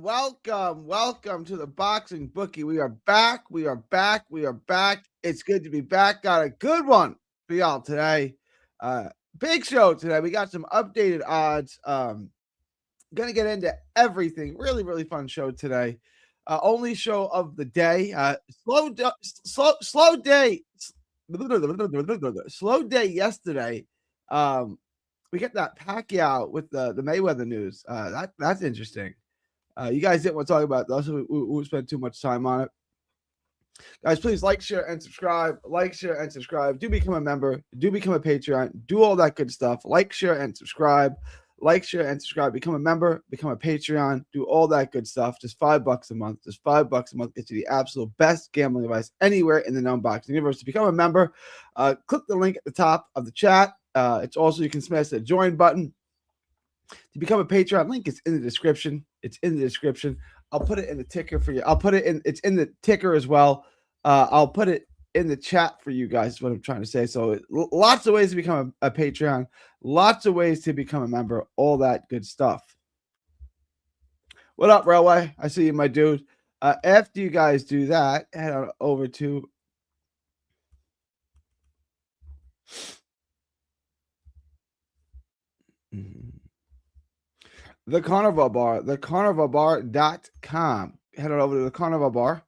welcome to the Boxing Bookie. We are back. It's good to be back. Got a good one for y'all today. Big show today. We got some updated odds. Gonna get into everything. Really fun show today. Only show of the day. Slow day. Slow day yesterday. We get that Pacquiao with the Mayweather news. That's interesting. You guys didn't want to talk about those, so we won't spend too much time on it. Guys, please like, share, and subscribe. Like, share, and subscribe. Do become a member. Do become a Patreon. Do all that good stuff. Like, share, and subscribe. Like, share, and subscribe. Become a member. Become a Patreon. Do all that good stuff. Just $5 a month. Just $5 a month gets you the absolute best gambling advice anywhere in the known boxing universe. To become a member, click the link at the top of the chat. It's also, you can smash the join button. To become a Patreon, link is in the description. It's in the description. I'll put it in the ticker for you. It's in the ticker as well. I'll put it in the chat for you guys, is what I'm trying to say. So lots of ways to become a Patreon, lots of ways to become a member, all that good stuff. What up, Railway? I see you, my dude. After you guys do that, head on over to the Carnival Bar, thecarnivalbar.com. Head on over to the Carnival Bar.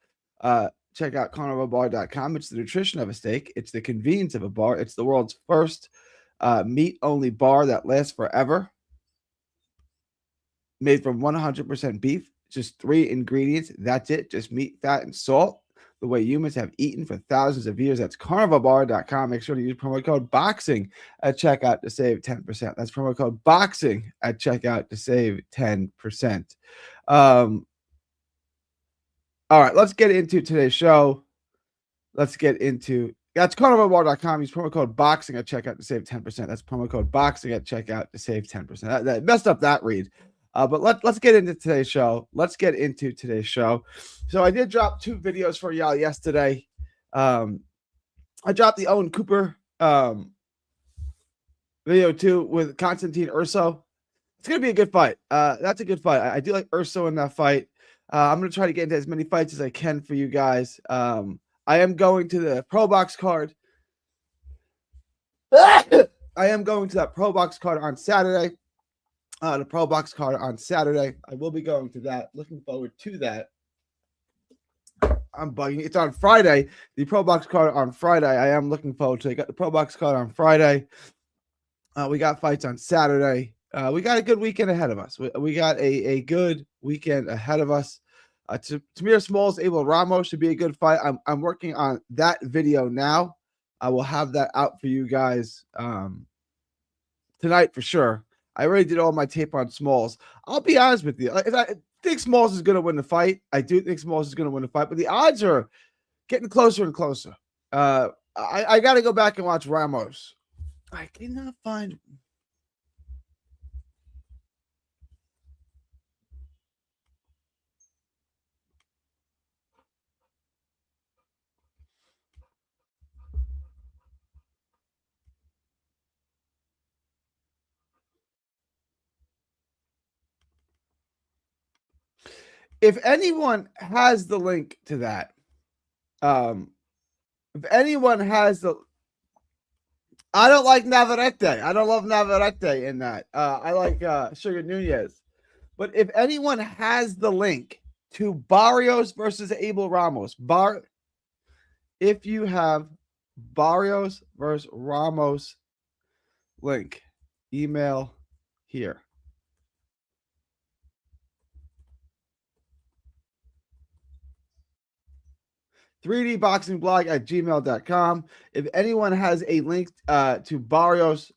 Check out carnivalbar.com. It's the nutrition of a steak. It's the convenience of a bar. It's the world's first meat-only bar that lasts forever. Made from 100% beef. Just 3 ingredients. That's it. Just meat, fat, and salt. The way humans have eaten for thousands of years. That's carnivalbar.com. Make sure to use promo code BOXING at checkout to save 10%. That's promo code BOXING at checkout to save 10%. All right, let's get into today's show. That's carnivalbar.com. Use promo code BOXING at checkout to save 10%. That's promo code BOXING at checkout to save 10%. That messed up that read. But let's get into today's show. So I did drop 2 videos for y'all yesterday. I dropped the Owen Cooper video too with Constantine Urso. It's going to be a good fight. That's a good fight. I do like Urso in that fight. I'm going to try to get into as many fights as I can for you guys. I am going to the Pro Box card. I am going to that Pro Box card on Saturday. The Pro Box card on Saturday. I will be going to that. Looking forward to that. I'm bugging. It's on Friday. The Pro Box card on Friday. I am looking forward to it. I got the Pro Box card on Friday. We got fights on Saturday. We got a good weekend ahead of us. We got a good weekend ahead of us. Tamir Smalls, Abel Ramos should be a good fight. I'm working on that video now. I will have that out for you guys tonight for sure. I already did all my tape on Smalls. I'll be honest with you. I think Smalls is going to win the fight. I do think Smalls is going to win the fight, but the odds are getting closer and closer. I got to go back and watch Ramos. I cannot find. If anyone has the link to that, if anyone has the, I don't like Navarrete. I don't love Navarrete in that. I like Sugar Nunez. But if anyone has the link to Barrios versus Abel Ramos, if you have Barrios versus Ramos link, email here. 3dboxingblog@gmail.com. If anyone has a link to Barrios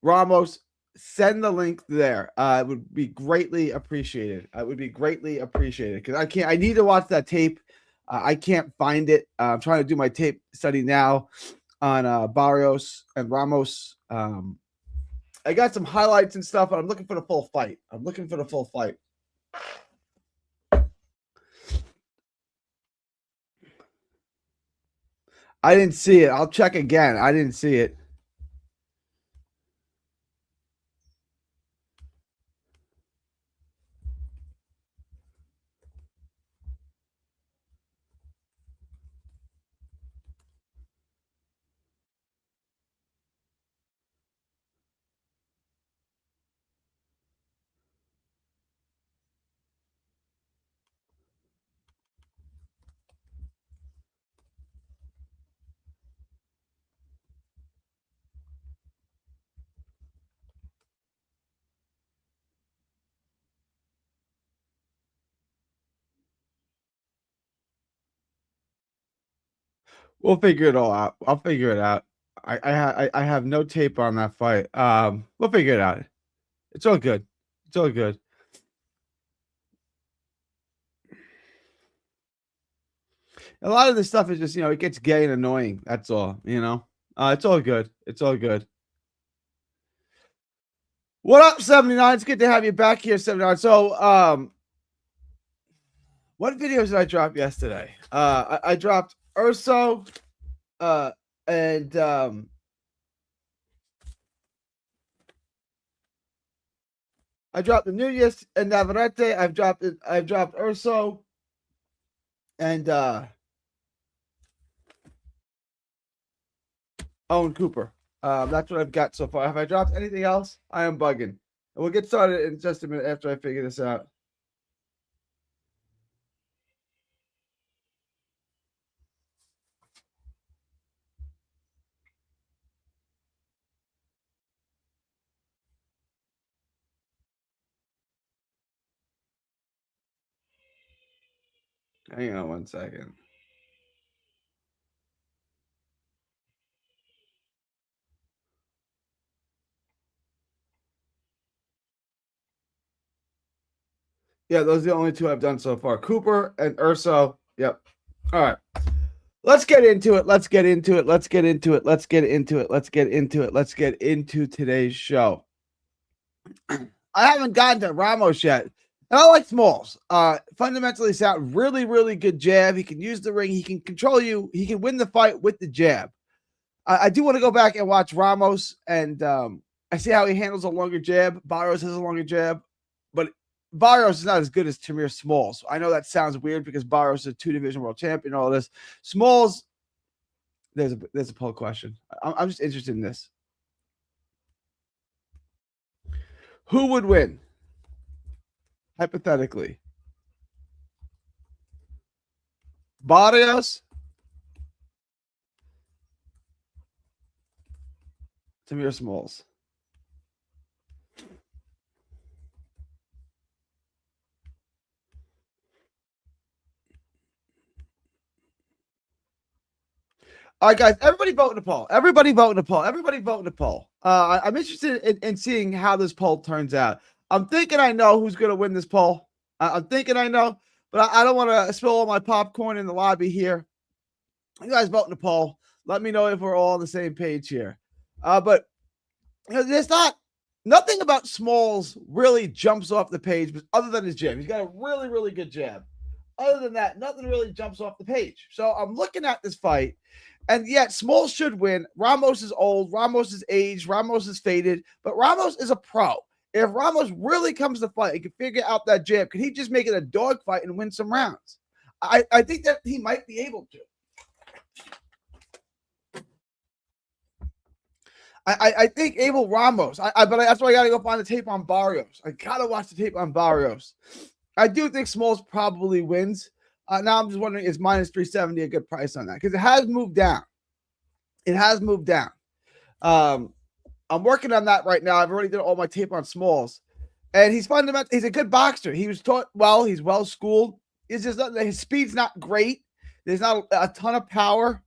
Ramos, send the link there. It would be greatly appreciated. Because I need to watch that tape. I can't find it. I'm trying to do my tape study now on Barrios and Ramos. I got some highlights and stuff, but I'm looking for the full fight. I didn't see it. I'll check again. I didn't see it. We'll figure it all out. I'll figure it out. I have no tape on that fight. We'll figure it out. It's all good. It's all good. A lot of this stuff is just, it gets gay and annoying. That's all, It's all good. It's all good. What up, 79? It's good to have you back here, 79. So, what videos did I drop yesterday? I dropped Urso, and I dropped the Nunez and Navarrete. I've dropped Urso and Owen Cooper. That's what I've got so far. Have I dropped anything else? I am bugging. And we'll get started in just a minute after I figure this out. Hang on one second. Yeah, those are the only two I've done so far. Cooper and Urso. Yep. All right. Let's get into it. Let's get into it. Let's get into it. Let's get into it. Let's get into it. Let's get into today's show. I haven't gotten to Ramos yet. And I like Smalls. Fundamentally sound really, really good jab. He can use the ring. He can control you. He can win the fight with the jab. I do want to go back and watch Ramos, and I see how he handles a longer jab. Barrios has a longer jab, but Barrios is not as good as Tamir Smalls. I know that sounds weird because Barrios is a 2-division world champion, all this. Smalls, there's a poll question. I'm just interested in this. Who would win? Hypothetically. Barrios? Tamir Smalls. All right, guys, everybody vote in the poll. Everybody vote in the poll. Everybody vote in the poll. I'm interested in seeing how this poll turns out. I'm thinking I know who's going to win this poll. I'm thinking I know, but I don't want to spill all my popcorn in the lobby here. You guys vote in the poll. Let me know if we're all on the same page here. But there's nothing about Smalls really jumps off the page other than his jab. He's got a really, really good jab. Other than that, nothing really jumps off the page. So I'm looking at this fight, and yet Smalls should win. Ramos is old. Ramos is aged. Ramos is faded. But Ramos is a pro. If Ramos really comes to fight and can figure out that jab, could he just make it a dogfight and win some rounds? I think that he might be able to. I think Abel Ramos. But that's why I got to go find the tape on Barrios. I got to watch the tape on Barrios. I do think Smalls probably wins. Now I'm just wondering, is minus 370 a good price on that? Because it has moved down. It has moved down. I'm working on that right now. I've already done all my tape on Smalls. And he's a good boxer. He was taught well. He's well schooled. It's just his speed's not great. There's not a ton of power.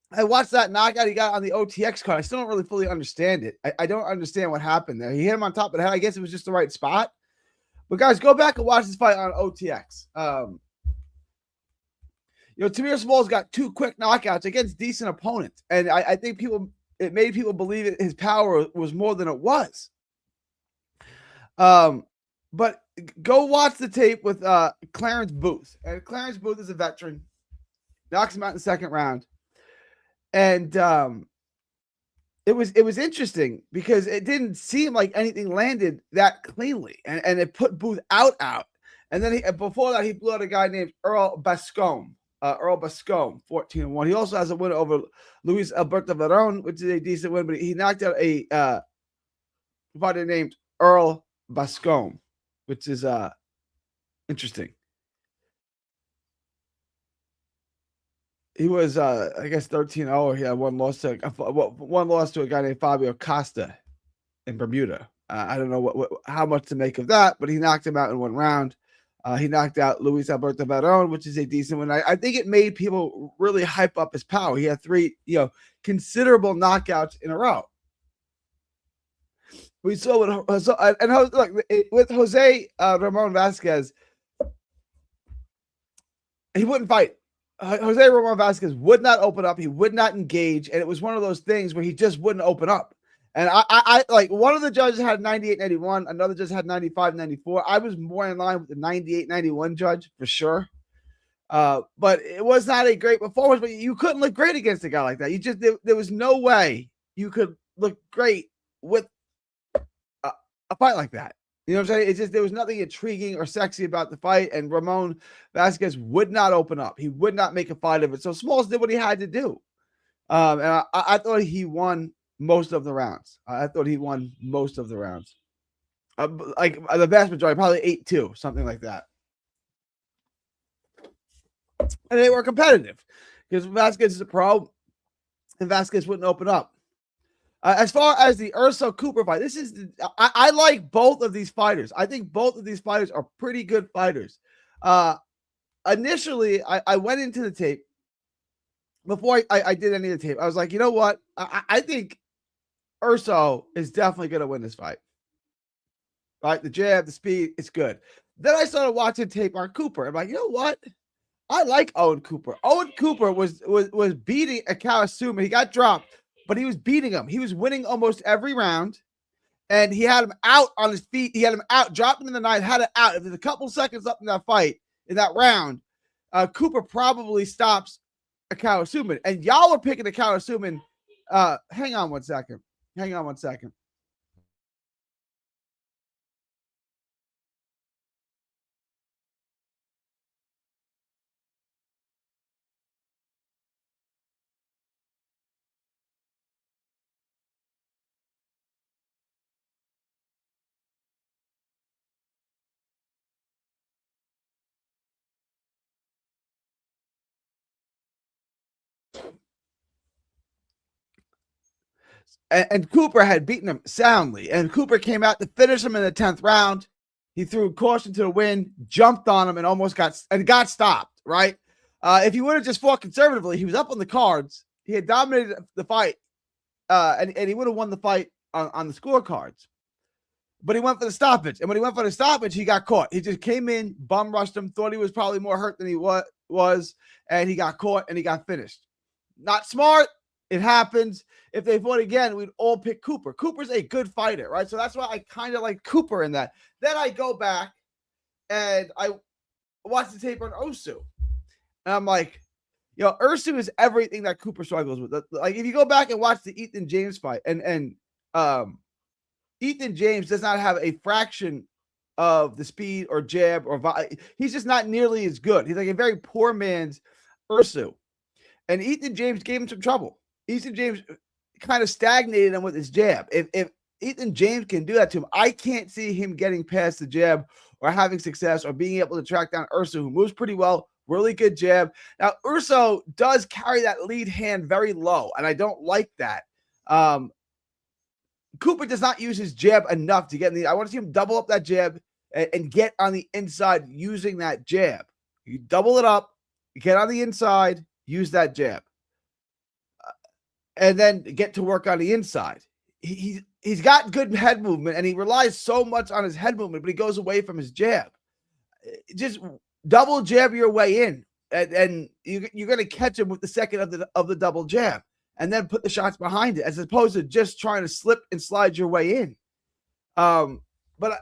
I watched that knockout he got on the OTX card. I still don't really fully understand it. I don't understand what happened there. He hit him on top of the head. I guess it was just the right spot. But guys, go back and watch this fight on OTX. Tamir Smalls got 2 quick knockouts against decent opponents, and I think it made people believe his power was more than it was. But go watch the tape with Clarence Booth, and Clarence Booth is a veteran. Knocks him out in the second round, and it was interesting because it didn't seem like anything landed that cleanly, and it put Booth out. And then before that, he blew out a guy named Earl Bascombe. 14-1. He also has a win over Luis Alberto Veron, which is a decent win, but he knocked out a fighter named Earl Bascombe, which is interesting. He was, I guess, 13-0. He had one loss to a guy named Fabio Costa in Bermuda. I don't know how much to make of that, but he knocked him out in 1 round. He knocked out Luis Alberto Barón, which is a decent one. I think it made people really hype up his power. He had 3, considerable knockouts in a row. We saw with Jose Ramon Vasquez, he wouldn't fight. Jose Ramon Vasquez would not open up. He would not engage, and it was one of those things where he just wouldn't open up. And I like, one of the judges had 98-91, another judge had 95-94. I was more in line with the 98-91 judge for sure. But it was not a great performance. But you couldn't look great against a guy like that. There was no way you could look great with a fight like that. You know what I'm saying? It's just, there was nothing intriguing or sexy about the fight, and Ramon Vasquez would not open up. He would not make a fight of it. So Smalls did what he had to do. And I thought he won most of the rounds. Like the vast majority, probably 8-2, something like that. And they were competitive because Vasquez is a pro, and Vasquez wouldn't open up. As far as the Urso Cooper fight, I like both of these fighters. I think both of these fighters are pretty good fighters. Initially, I went into the tape before I did any of the tape. I was like, you know what? I think Urso is definitely going to win this fight. Right? The jab, the speed, it's good. Then I started watching tape on Cooper. I'm like, you know what? I like Owen Cooper. Owen Cooper was beating Akao Asuma. He got dropped, but he was beating him. He was winning almost every round, and he had him out on his feet. He had him out, dropped him in the night, had it out. If there's a couple seconds up in that fight, in that round, Cooper probably stops Akao Asuma. And y'all were picking Akao Asuma. Hang on one second. And Cooper had beaten him soundly. And Cooper came out to finish him in the 10th round. He threw caution to the wind, jumped on him, and almost got stopped, right? If he would have just fought conservatively, he was up on the cards. He had dominated the fight, and he would have won the fight on the scorecards. But he went for the stoppage. And when he went for the stoppage, he got caught. He just came in, bum rushed him, thought he was probably more hurt than he was, and he got caught and he got finished. Not smart. It happens. If they fought again, we'd all pick Cooper. Cooper's a good fighter, right? So that's why I kind of like Cooper in that. Then I go back and I watch the tape on Ursu. And I'm like, Ursu is everything that Cooper struggles with. Like, if you go back and watch the Ethan James fight, and Ethan James does not have a fraction of the speed or jab or he's just not nearly as good. He's like a very poor man's Ursu. And Ethan James gave him some trouble. Ethan James kind of stagnated him with his jab. If Ethan James can do that to him, I can't see him getting past the jab or having success or being able to track down Urso, who moves pretty well, really good jab. Now, Urso does carry that lead hand very low, and I don't like that. Cooper does not use his jab enough to get in the. I want to see him double up that jab and get on the inside using that jab. You double it up, get on the inside, use that jab. And then get to work on the inside. He's got good head movement, and he relies so much on his head movement, but he goes away from his jab. Just double jab your way in, and you're going to catch him with the second of the double jab, and then put the shots behind it, as opposed to just trying to slip and slide your way in. But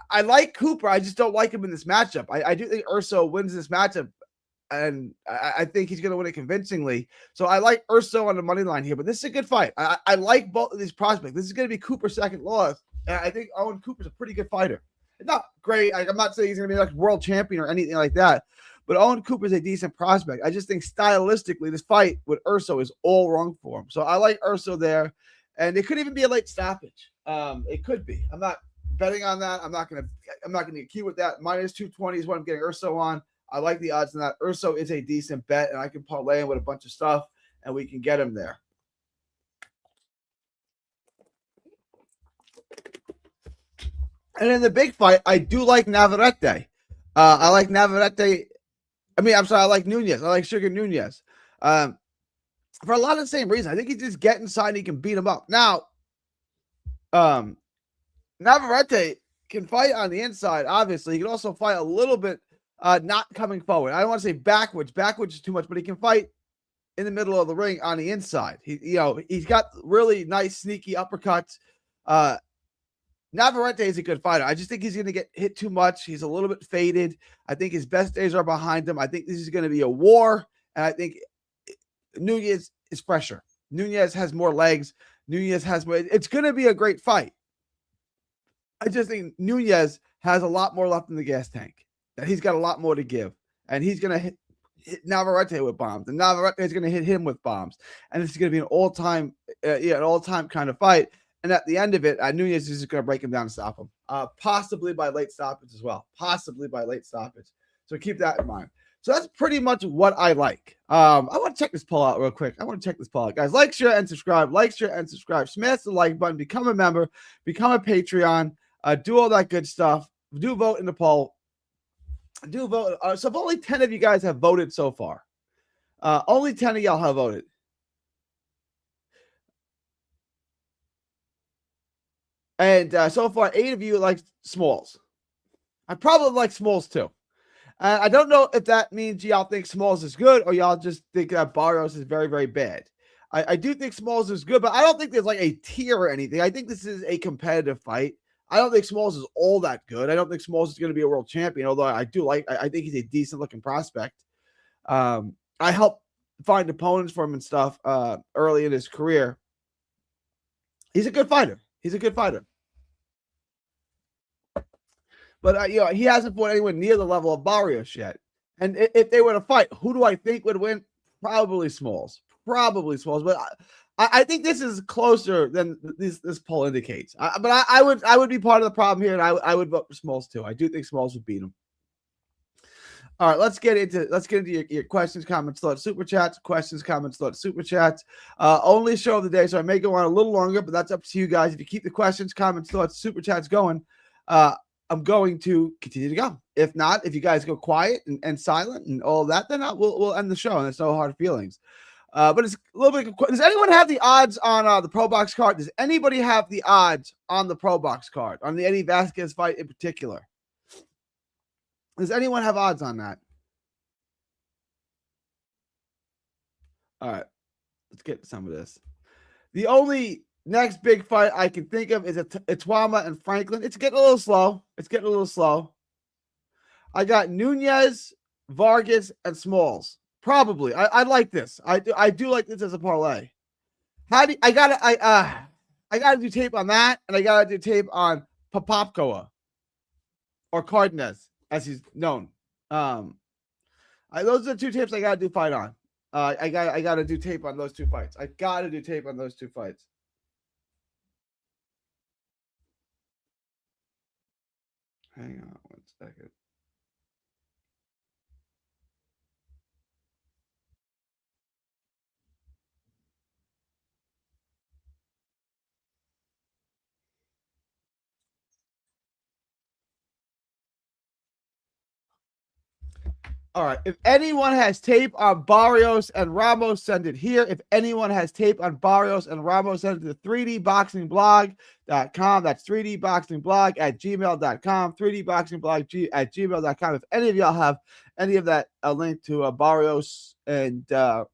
I like Cooper. I just don't like him in this matchup. I do think Urso wins this matchup. And I think he's going to win it convincingly. So I like Urso on the money line here, but this is a good fight. I like both of these prospects. This is going to be Cooper's second loss. And I think Owen Cooper's a pretty good fighter. Not great. I'm not saying he's going to be like world champion or anything like that, but Owen Cooper's a decent prospect. I just think stylistically, this fight with Urso is all wrong for him. So I like Urso there. And it could even be a late stoppage. It could be. I'm not betting on that. I'm not going to get key with that. Minus 220 is what I'm getting Urso on. I like the odds on that. Urso is a decent bet, and I can parlay him with a bunch of stuff, and we can get him there. And in the big fight, I do like Navarrete. I like Navarrete. I'm sorry. I like Nunez. I like Sugar Nunez. For a lot of the same reason. I think he just get inside and he can beat him up. Now, Navarrete can fight on the inside, obviously. He can also fight a little bit not coming forward. I don't want to say backwards. Backwards is too much, but he can fight in the middle of the ring on the inside. He's got really nice, sneaky uppercuts. Navarrete is a good fighter. I just think he's going to get hit too much. He's a little bit faded. I think his best days are behind him. I think this is going to be a war, and I think Nunez is fresher. Nunez has more legs. Nunez has more. It's going to be a great fight. I just think Nunez has a lot more left in the gas tank. That he's got a lot more to give, and he's going to hit Navarrete with bombs, and Navarrete is going to hit him with bombs, and it's going to be an all-time kind of fight. And at the end of it, Nunez is just going to break him down and stop him, possibly by late stoppage as well, So keep that in mind. So that's pretty much what I like. I want to check this poll out real quick. Guys. Like, share, and subscribe. Smash the like button. Become a member. Become a Patreon. Do all that good stuff. Do vote in the poll. Do vote. So if only 10 of you guys have voted so far. Only 10 of y'all have voted. And so far, 8 of you like Smalls. I probably like Smalls too. I don't know if that means y'all think Smalls is good or y'all just think that Barrios is very, very bad. I do think Smalls is good, but I don't think there's like a tier or anything. I think this is a competitive fight. I don't think Smalls is all that good. I don't think Smalls is going to be a world champion, although I think he's a decent looking prospect. I helped find opponents for him and stuff early in his career. He's a good fighter. But he hasn't fought anyone near the level of Barrios yet. And if they were to fight, who do I think would win? Probably Smalls. But I think this is closer than this poll indicates. But I would be part of the problem here, and I would vote for Smalls too. I do think Smalls would beat him. All right, let's get into your questions, comments, thoughts, super chats. Only show of the day, so I may go on a little longer, but that's up to you guys. If you keep the questions, comments, thoughts, super chats going, I'm going to continue to go. If not, if you guys go quiet and silent and all that, then we'll end the show, and it's no hard feelings. But it's a little bit. Does anyone have the odds on the Pro Box card? Does anybody have the odds on the Pro Box card on the Eddie Vasquez fight in particular? Does anyone have odds on that? All right, let's get to some of this. The only next big fight I can think of is Itwama and Franklin. It's getting a little slow. I got Nunez, Vargas, and Smalls. Probably. I like this. I do like this as a parlay. I gotta do tape on that, and I gotta do tape on Popopkoa or Cardenas, as he's known. Those are the 2 tapes I gotta do fight on. I gotta do tape on those 2 fights. Hang on 1 second. All right. If anyone has tape on Barrios and Ramos, send it here. If anyone has tape on Barrios and Ramos, send it to 3dboxingblog.com. That's 3dboxingblog@gmail.com. 3dboxingblog@gmail.com. If any of y'all have any of that, a link to Barrios and Abel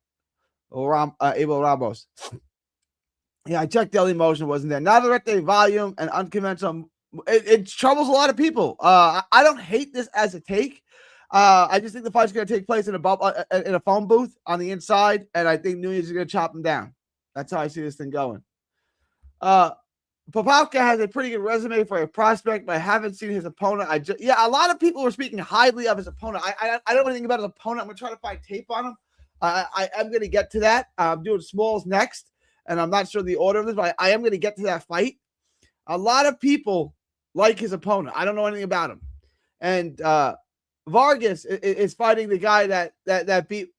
Ramos. Yeah, I checked Daily Motion, wasn't there. Navarrete volume and unconventional. It troubles a lot of people. I don't hate this as a take. I just think the fight's going to take place in a phone booth on the inside, and I think Nunez is going to chop him down. That's how I see this thing going. Popopka has a pretty good resume for a prospect, but I haven't seen his opponent. A lot of people were speaking highly of his opponent. I don't know anything about his opponent. I'm going to try to find tape on him. I am going to get to that. I'm doing Smalls next, and I'm not sure the order of this, but I am going to get to that fight. A lot of people like his opponent. I don't know anything about him. And Vargas is fighting the guy that beat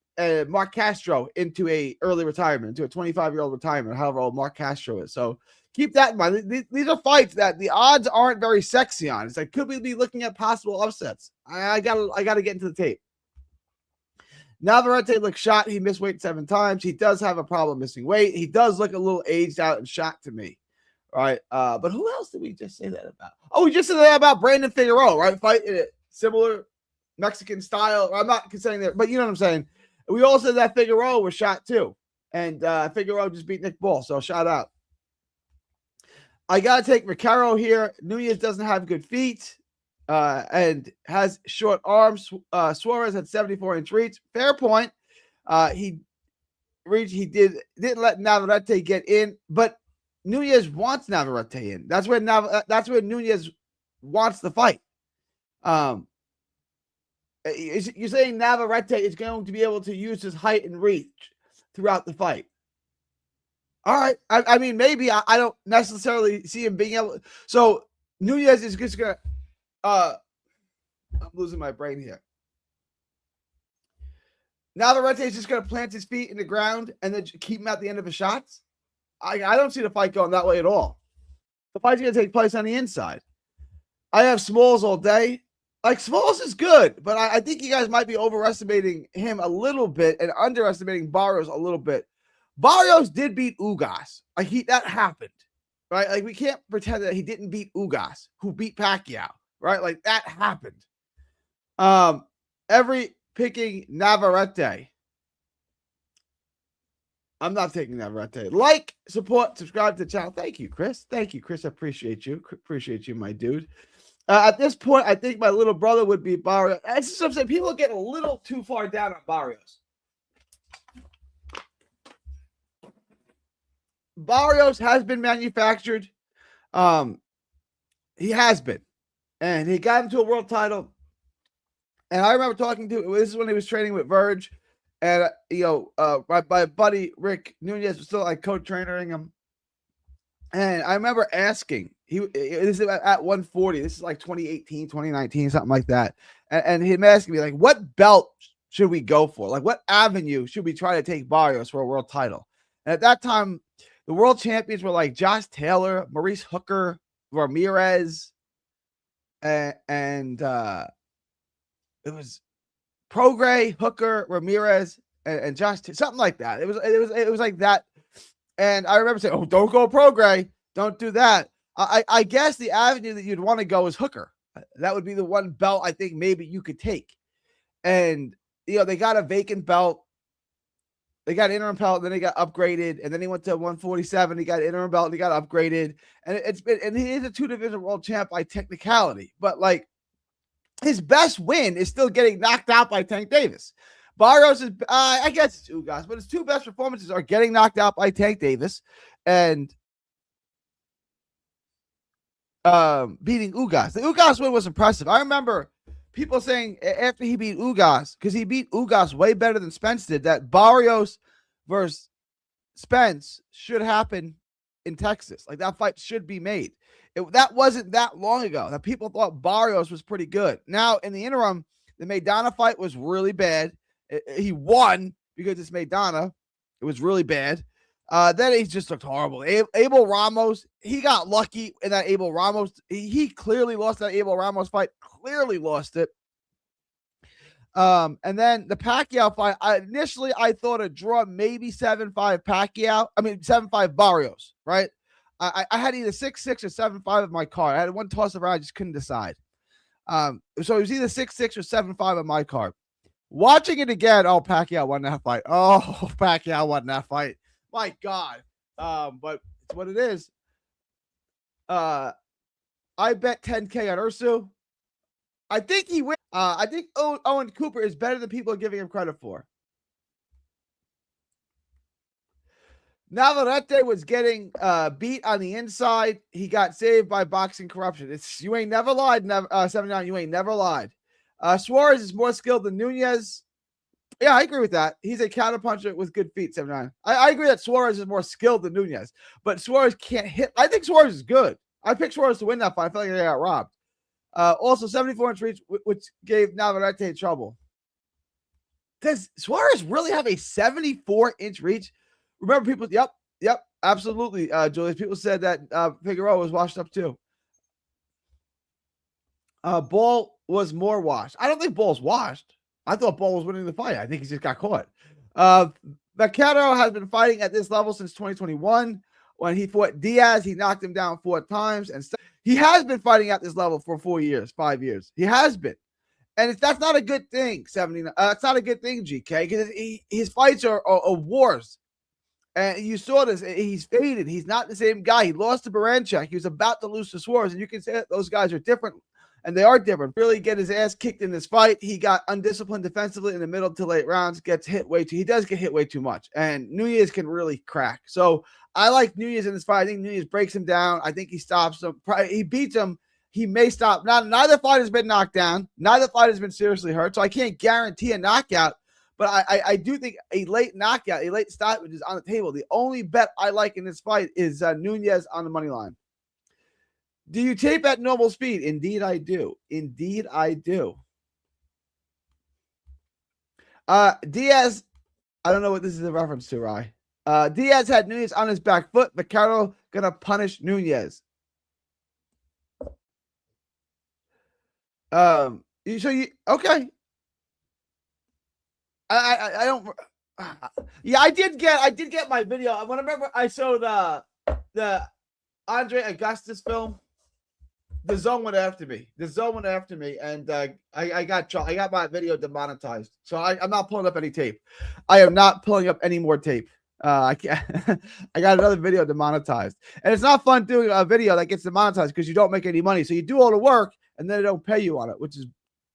Mark Castro into a early retirement, into a 25-year-old retirement, however old Mark Castro is. So Keep that in mind. These are fights that the odds aren't very sexy on. It's like, could we be looking at possible upsets? I gotta get into the tape. Navarrete looks shot. He missed weight 7 times. He does have a problem missing weight. He does look a little aged out and shot to me. All right. But who else did we just say that about? Oh, we just said that about Brandon Figueroa, right? Fight similar Mexican style. I'm not considering that, but you know what I'm saying. We all said that Figueroa was shot too. And Figueroa just beat Nick Ball. So shout out. I got to take Recaro here. Nunez doesn't have good feet and has short arms. Suarez had 74-inch reach. Fair point. He didn't let Navarrete get in, but Nunez wants Navarrete in. That's where Nunez wants the fight. You're saying Navarrete is going to be able to use his height and reach throughout the fight. All right. I mean, maybe I don't necessarily see him being able. So Nunez is just going to. I'm losing my brain here. Navarrete is just going to plant his feet in the ground and then keep him at the end of his shots. I don't see the fight going that way at all. The fight's going to take place on the inside. I have Smalls all day. Like, Smalls is good, but I think you guys might be overestimating him a little bit and underestimating Barrios a little bit. Barrios did beat Ugas. Like, that happened, right? Like, we can't pretend that he didn't beat Ugas, who beat Pacquiao, right? Like, that happened. Every picking Navarrete. I'm not taking Navarrete. Like, support, subscribe to the channel. Thank you, Chris. Thank you, Chris. I appreciate you. Appreciate you, my dude. At this point, I think my little brother would be Barrios. That's just what I'm saying. People are getting a little too far down on Barrios. Barrios has been manufactured. He has been. And he got into a world title. And I remember talking to, this is when he was training with Verge. And, my buddy Rick Nunez was still like co-training him. And I remember asking, this is at 140. This is like 2018, 2019, something like that. And him asking me, like, what belt should we go for? Like, what avenue should we try to take Barrios for a world title? And at that time, the world champions were like Josh Taylor, Maurice Hooker, Ramirez, and it was Prograis, Hooker, Ramirez, and Josh, something like that. It was like that. And I remember saying, "Oh, don't go Prograis, don't do that." I guess the avenue that you'd want to go is Hooker. That would be the one belt I think maybe you could take. And they got a vacant belt. They got an interim belt, then they got upgraded, and then he went to 147. He got an interim belt, and he got upgraded. And he is a 2-division world champ by technicality, but like his best win is still getting knocked out by Tank Davis. Barrios is, I guess it's Ugas, but his 2 best performances are getting knocked out by Tank Davis and beating Ugas. The Ugas win was impressive. I remember people saying after he beat Ugas, because he beat Ugas way better than Spence did, that Barrios versus Spence should happen in Texas. Like, that fight should be made. That wasn't that long ago that people thought Barrios was pretty good. Now, in the interim, the Maidana fight was really bad. He won because it's Maidana. It was really bad. Then he just looked horrible. Abel Ramos, he got lucky in that Abel Ramos. He clearly lost that Abel Ramos fight. Clearly lost it. And then the Pacquiao fight, initially I thought a draw, maybe 7-5 Pacquiao. 7-5 Barrios, right? I had either 6-6 or 7-5 of my card. I had one toss around, I just couldn't decide. So it was either 6-6 or 7-5 on my card. Watching it again, Pacquiao won that fight. Pacquiao won that fight. My God. But it's what it is. I bet 10K on Ursu. I think he wins. I think Owen Cooper is better than people are giving him credit for. Navarrete was getting beat on the inside. He got saved by boxing corruption. You ain't never lied, 79. You ain't never lied. Suarez is more skilled than Nunez. Yeah, I agree with that. He's a counterpuncher with good feet, 79. I agree that Suarez is more skilled than Nunez, but Suarez can't hit. I think Suarez is good. I picked Suarez to win that fight. I feel like I got robbed. Also, 74-inch reach, which gave Navarrete trouble. Does Suarez really have a 74-inch reach? Remember, people, yep. Absolutely, Julius. People said that Figueroa was washed up too. Ball was more washed. I don't think Ball's washed. I thought Ball was winning the fight. I think he just got caught. Vaquero has been fighting at this level since 2021. When he fought Diaz, he knocked him down 4 times. And he has been fighting at this level for 4 years, 5 years. He has been. And that's not a good thing, 79. It's not a good thing, GK, because his fights are wars. And you saw this. He's faded. He's not the same guy. He lost to Baranchak. He was about to lose to Suarez. And you can say that those guys are different. And they are different. Really get his ass kicked in this fight. He got undisciplined defensively in the middle to late rounds. Gets hit way too. He does get hit way too much. And Nunez can really crack. So I like Nunez in this fight. I think Nunez breaks him down. I think he stops him. He beats him. He may stop. Neither fighter's been knocked down. Neither fighter's been seriously hurt. So I can't guarantee a knockout. But I do think a late knockout, a late stoppage is on the table. The only bet I like in this fight is Nunez on the money line. Do you tape at normal speed? Indeed, I do. Indeed, I do. Diaz, I don't know what this is a reference to, Rye. Diaz had Nunez on his back foot. Vaquero gonna punish Nunez. Okay. I don't. Yeah, I did get my video. I remember I saw the Andre Augustus film. The Zone went after me. And I got my video demonetized. So I'm not pulling up any tape. I am not pulling up any more tape. I can't. I got another video demonetized, and it's not fun doing a video that gets demonetized because you don't make any money. So you do all the work, and then they don't pay you on it, which is.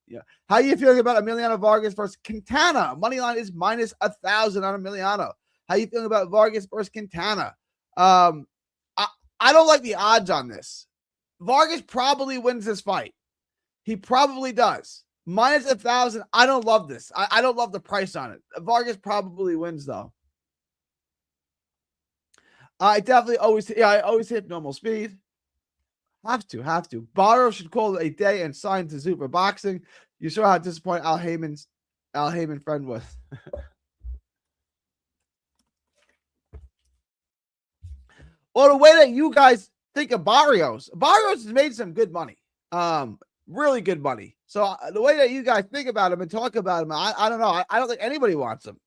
Yeah. How are you feeling about Emiliano Vargas versus Quintana? Money line is minus 1,000 on Emiliano. How are you feeling about Vargas versus Quintana? I don't like the odds on this. Vargas probably wins this fight. He probably does. Minus 1,000. I don't love this. I don't love the price on it. Vargas probably wins though. I always hit normal speed. Have to. Barrow should call it a day and sign to Super Boxing. You saw how disappointed Al Heyman friend was. Well, the way that you guys think of Barrios has made some good money. Really good money. So the way that you guys think about him and talk about him, I don't know. I don't think anybody wants him.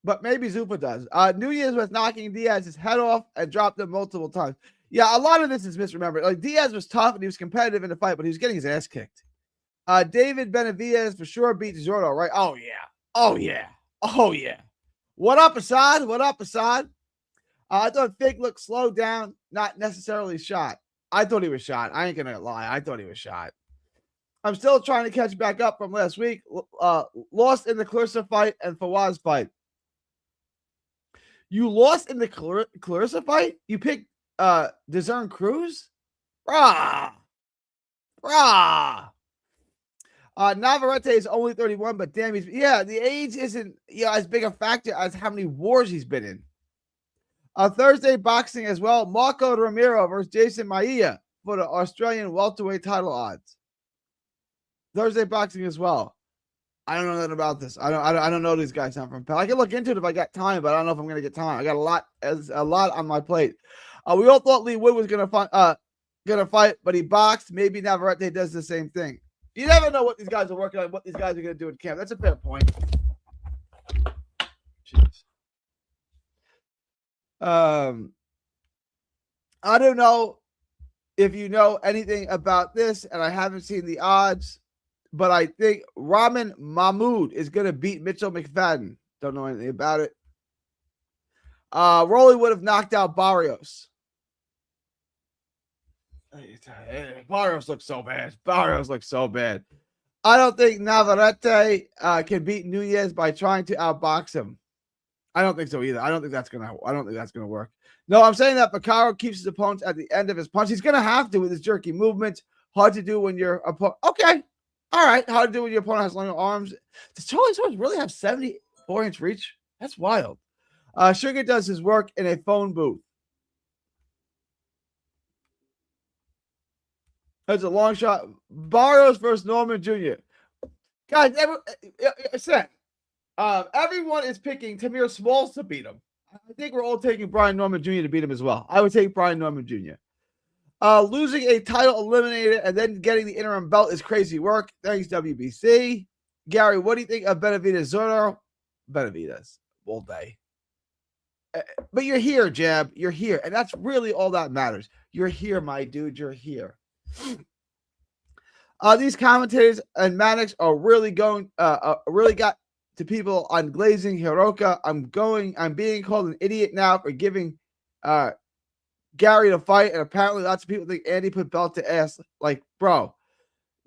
But maybe Zupa does. Nunez was knocking Diaz's head off and dropped him multiple times. Yeah, a lot of this is misremembered. Like Diaz was tough and he was competitive in the fight, but he was getting his ass kicked. David Benavidez for sure beat Zordo, right? Oh yeah. What up, Assad? I thought Fig looked slowed down, not necessarily shot. I thought he was shot. I ain't gonna lie. I thought he was shot. I'm still trying to catch back up from last week. Lost in the Clarissa fight and Fawaz fight. You lost in the Clarissa fight? You picked Desern Cruz? Brah. Navarrete is only 31, but damn, the age isn't as big a factor as how many wars he's been in. Thursday boxing as well. Marco Ramiro versus Jason Maia for the Australian welterweight title odds. Thursday boxing as well. I don't know nothing about this. I don't know these guys. I'm from Pal. I can look into it if I got time, but I don't know if I'm gonna get time. I got a lot on my plate. We all thought Lee Wood was gonna fight, but he boxed. Maybe Navarrete does the same thing. You never know what these guys are working on, what these guys are gonna do in camp. That's a fair point. Jeez. I don't know if you know anything about this, and I haven't seen the odds, but I think Rahman Mahmoud is going to beat Mitchell McFadden. Don't know anything about it. Rolly would have knocked out Barrios. Barrios looks so bad. I don't think Navarrete can beat Nunez by trying to outbox him. I don't think so either. I don't think that's gonna work. No, I'm saying that Vaquero keeps his opponents at the end of his punch. He's gonna have to with his jerky movements. Hard to do when your opponent. Okay, all right. Hard to do when your opponent has longer arms. Does Charlie Swords really have 74-inch reach? That's wild. Sugar does his work in a phone booth. That's a long shot. Barrios versus Norman Jr. Guys, everyone is picking Tamir Smalls to beat him. I think we're all taking Brian Norman Jr. to beat him as well. I would take Brian Norman Jr. Losing a title eliminated and then getting the interim belt is crazy work. Thanks, WBC. Gary, what do you think of Benavidez Zoro? Benavidez all day. But you're here, Jab. You're here. And that's really all that matters. You're here, my dude. You're here. These commentators and Maddox are really really got to people on glazing Hiroka. I'm being called an idiot now for giving Gary to fight, and apparently lots of people think Andy put belt to ass. Like, bro,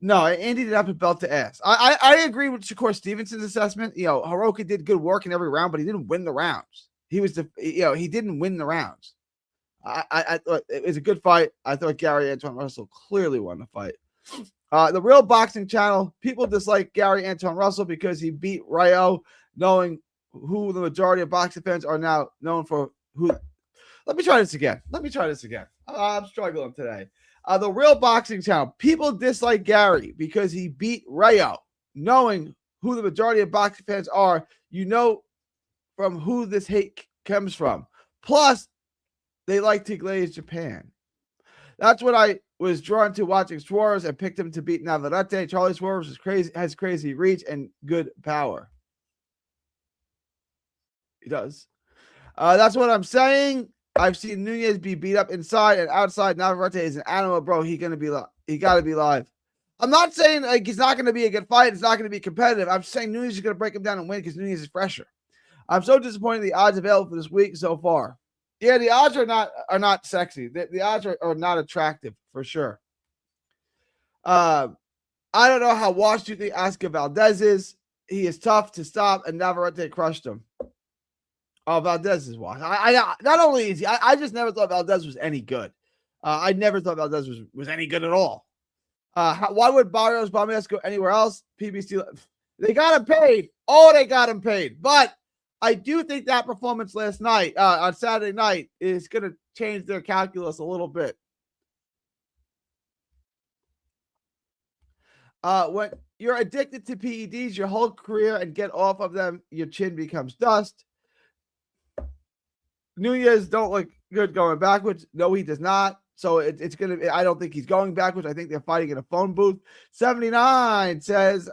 no, Andy did not put belt to ass. I agree with Shakur Stevenson's assessment. Hiroka did good work in every round, but he didn't win the rounds. He didn't win the rounds. I thought it was a good fight. I thought Gary Antoine Russell clearly won the fight. The Real Boxing Channel, people dislike Gary Antoine Russell because he beat Rayo, knowing who the majority of boxing fans are now known for. Let me try this again. I'm struggling today. The Real Boxing Channel, people dislike Gary because he beat Rayo, knowing who the majority of boxing fans are. From who this hate comes from. Plus, they like to glaze Japan. That's what I was drawn to watching Suarez and picked him to beat Navarrete. Charlie Suarez has crazy reach and good power. He does. That's what I'm saying. I've seen Nunez be beat up inside and outside. Navarrete is an animal, bro. He got to be live. I'm not saying like he's not going to be a good fight. It's not going to be competitive. I'm saying Nunez is going to break him down and win because Nunez is fresher. I'm so disappointed in the odds available for this week so far. Yeah, the odds are not sexy. The odds are not attractive for sure. I don't know how washed you think Oscar Valdez is. He is tough to stop, and Navarrete crushed him. Oh, Valdez is washed. I not only is he, I just never thought Valdez was any good. I never thought Valdez was any good at all. Why would Barrios Bahamas go anywhere else? PBC, they got him paid. Oh, they got him paid. But I do think that performance last night, on Saturday night, is going to change their calculus a little bit. When you're addicted to PEDs your whole career and get off of them, your chin becomes dust. Nunez don't look good going backwards. No, he does not. So it's going to, I don't think he's going backwards. I think they're fighting in a phone booth. 79 says,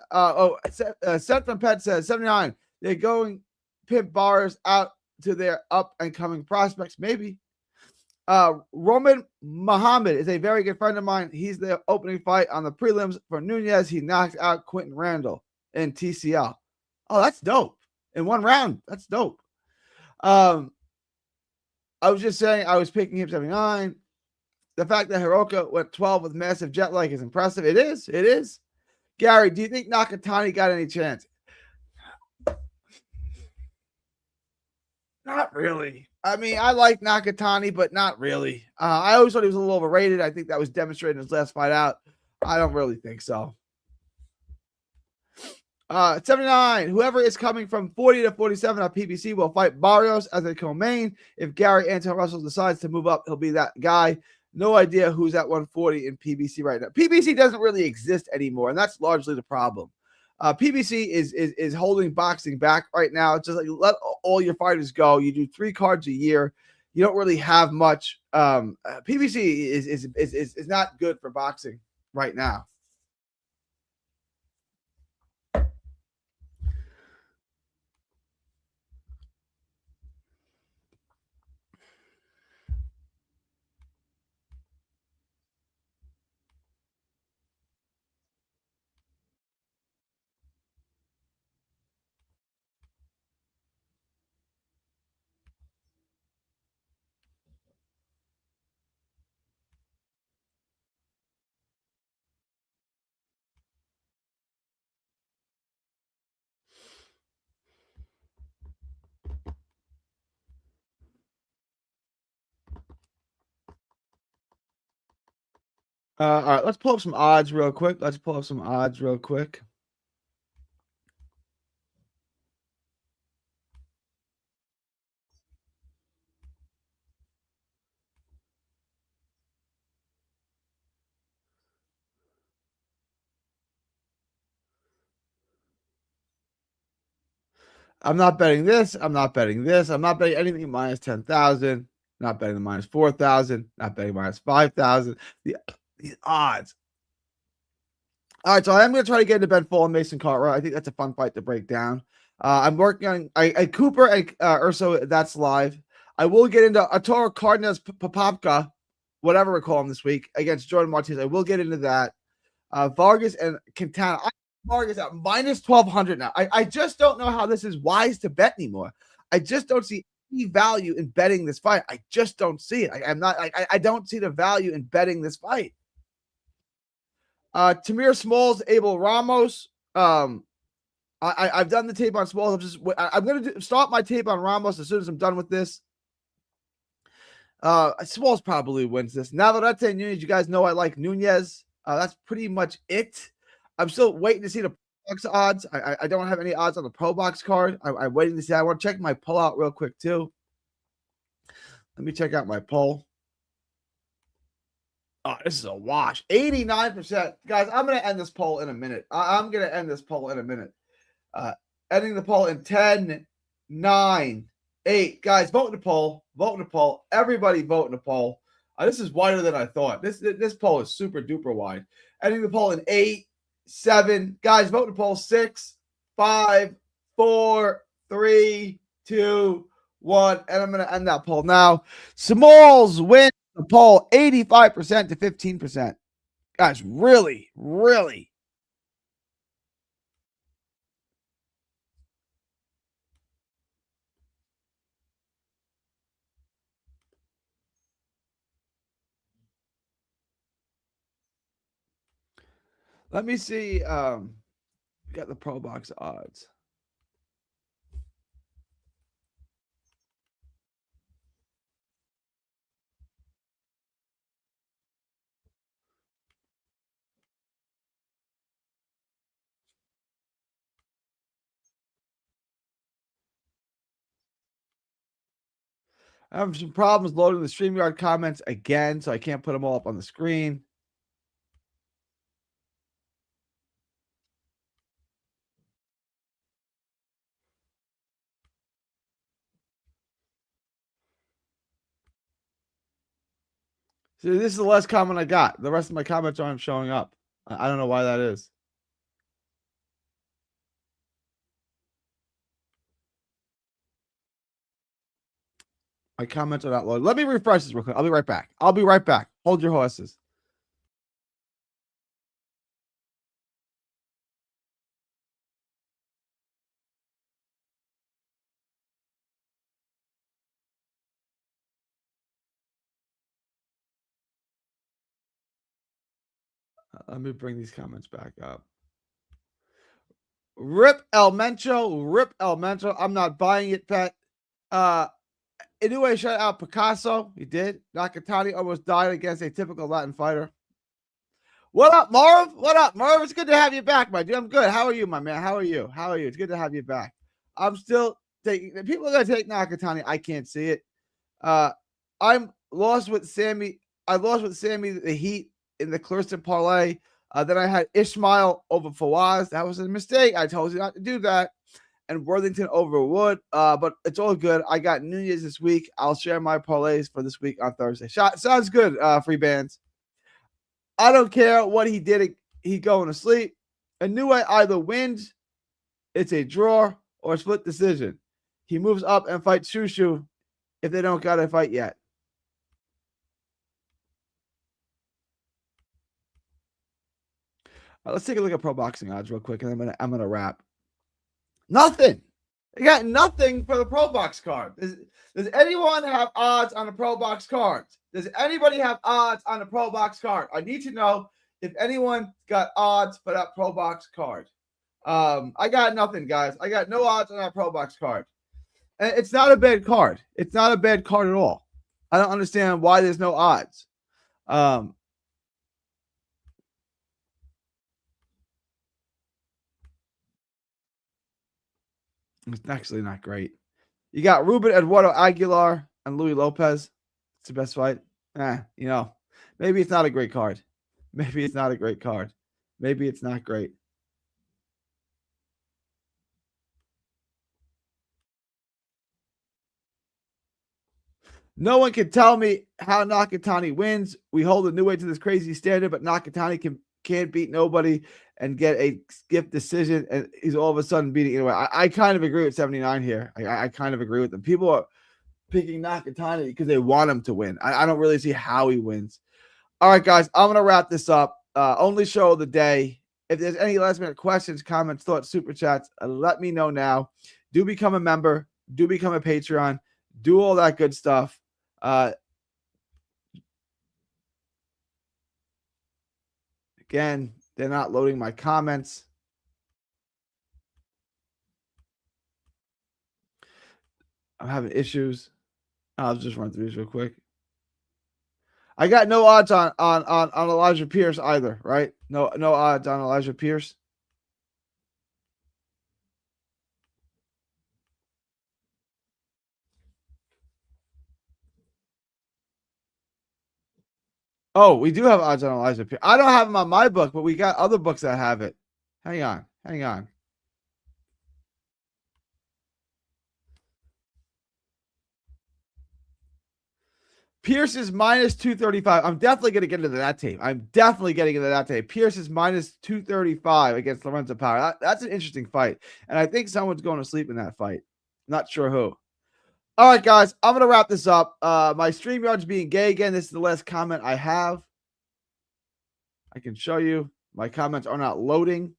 Seth from Pet says, 79, they're going pimp bars out to their up and coming prospects. Maybe. Roman Muhammad is a very good friend of mine. He's the opening fight on the prelims for Nunez. He knocked out Quentin Randall in TCL. Oh, that's dope. In one round. That's dope. I was just saying I was picking him 79. The fact that Hiroka went 12 with massive jet lag is impressive. It is. Gary, do you think Nakatani got any chance? Not really. I mean, I like Nakatani, but not really. I always thought he was a little overrated. I think that was demonstrated in his last fight out. I don't really think so. 79. Whoever is coming from 40 to 47 on PBC will fight Barrios as a co-main. If Gary Antoine Russell decides to move up, he'll be that guy. No idea who's at 140 in PBC right now. PBC doesn't really exist anymore, and that's largely the problem. PBC is holding boxing back right now. It's just like let all your fighters go. You do 3 cards a year. You don't really have much. PBC is not good for boxing right now. All right, let's pull up some odds real quick. I'm not betting this. I'm not betting this. I'm not betting anything minus 10,000. Not betting the minus 4,000. Not betting minus 5,000. These odds. All right, so I am going to try to get into Ben Full and Mason Cartwright. I think that's a fun fight to break down. I'm working on Cooper and Urso. That's live. I will get into Arturo Cardenas Popopka, whatever we call him this week, against Jordan Martinez. I will get into that. Vargas and Quintana. Vargas at minus 1,200 now. I just don't know how this is wise to bet anymore. I just don't see any value in betting this fight. I just don't see it. I don't see the value in betting this fight. Tamir Smalls, Abel Ramos. I've done the tape on Smalls. I'm going to start my tape on Ramos as soon as I'm done with this. Smalls probably wins this. Navarrete and Nunez, you guys know I like Nunez. That's pretty much it. I'm still waiting to see the box odds. I don't have any odds on the Pro Box card. I'm waiting to see. I want to check my pull out real quick too. Let me check out my poll. Oh, this is a wash. 89%. Guys, I'm going to end this poll in a minute. I'm going to end this poll in a minute. Ending the poll in 10, 9, 8. Guys, vote in the poll. Vote in the poll. Everybody vote in the poll. This is wider than I thought. This poll is super duper wide. Ending the poll in 8, 7. Guys, vote in the poll. 6, 5, 4, 3, 2, 1. And I'm going to end that poll now. Smalls win the poll 85% to 15%. Guys, really, really. Let me see. Got the Pro Box odds. I have some problems loading the StreamYard comments again, so I can't put them all up on the screen. So this is the last comment I got. The rest of my comments aren't showing up. I don't know why that is. My comments are not loaded. Let me refresh this real quick. I'll be right back. I'll be right back. Hold your horses. Let me bring these comments back up. Rip El Mencho. Rip El Mencho. I'm not buying it, Pet. Inoue shut out Picasso. He did. Nakatani almost died against a typical Latin fighter. What up, Marv? What up, Marv? It's good to have you back, my dude. I'm good. How are you, my man? How are you? How are you? It's good to have you back. I'm still taking. People are gonna take Nakatani. I can't see it. I'm lost with Sammy. I lost with Sammy the Heat in the Clearston parlay. Then I had Ishmael over Fawaz. That was a mistake. I told you not to do that. And Worthington over Wood. But it's all good. I got Nunez this week. I'll share my parlays for this week on Thursday. Sounds good, free bands. I don't care what he did. He going to sleep. Inoue either wins, it's a draw, or a split decision. He moves up and fights Shushu if they don't got a fight yet. Let's take a look at pro boxing odds real quick, and I'm gonna wrap. Nothing. You got nothing for the pro box card. Does anyone have odds on the pro box cards? Does anybody have odds on the pro box card? I need to know if anyone got odds for that pro box card. I got nothing, guys. I got no odds on that pro box card. And it's not a bad card. It's not a bad card at all. I don't understand why there's no odds. It's actually not great. You got Ruben Eduardo Aguilar and Louis Lopez. It's the best fight. Maybe it's not a great card. Maybe it's not a great card. Maybe it's not great. No one can tell me how Nakatani wins. We hold a new weight to this crazy standard, but Nakatani can't beat nobody and get a skip decision, and he's all of a sudden beating anyway. I kind of agree with 79 here. I kind of agree with them. People are picking Nakatani because they want him to win. I don't really see how he wins. All right, guys, I'm gonna wrap this up. Only show of the day. If there's any last minute questions, comments, thoughts, super chats, let me know now. Do become a member. Do become a Patreon. Do all that good stuff. Again, they're not loading my comments. I'm having issues. I'll just run through these real quick. I got no odds on Elijah Pierce either, right? No odds on Elijah Pierce. Oh, we do have odds on Elijah Pierce. I don't have him on my book, but we got other books that have it. Hang on. Pierce is minus 235. I'm definitely going to get into that tape. I'm definitely getting into that tape. Pierce is minus 235 against Lorenzo Power. That's an interesting fight. And I think someone's going to sleep in that fight. Not sure who. All right, guys, I'm going to wrap this up. My StreamYard's being gay again. This is the last comment I have. I can show you. My comments are not loading.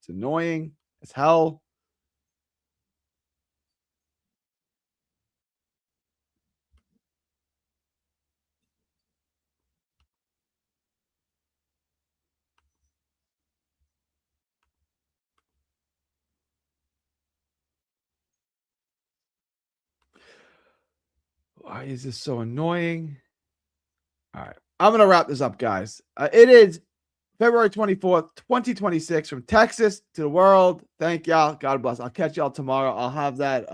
It's annoying as hell. Why is this so annoying? All right. I'm going to wrap this up, guys. It is February 24th, 2026, from Texas to the world. Thank y'all. God bless. I'll catch y'all tomorrow. I'll have that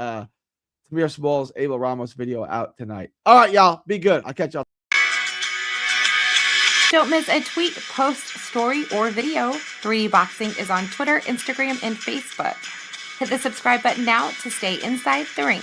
Tamir Smalls, Abel Ramos video out tonight. All right, y'all. Be good. I'll catch y'all. Don't miss a tweet, post, story, or video. 3D Boxing is on Twitter, Instagram, and Facebook. Hit the subscribe button now to stay inside the ring.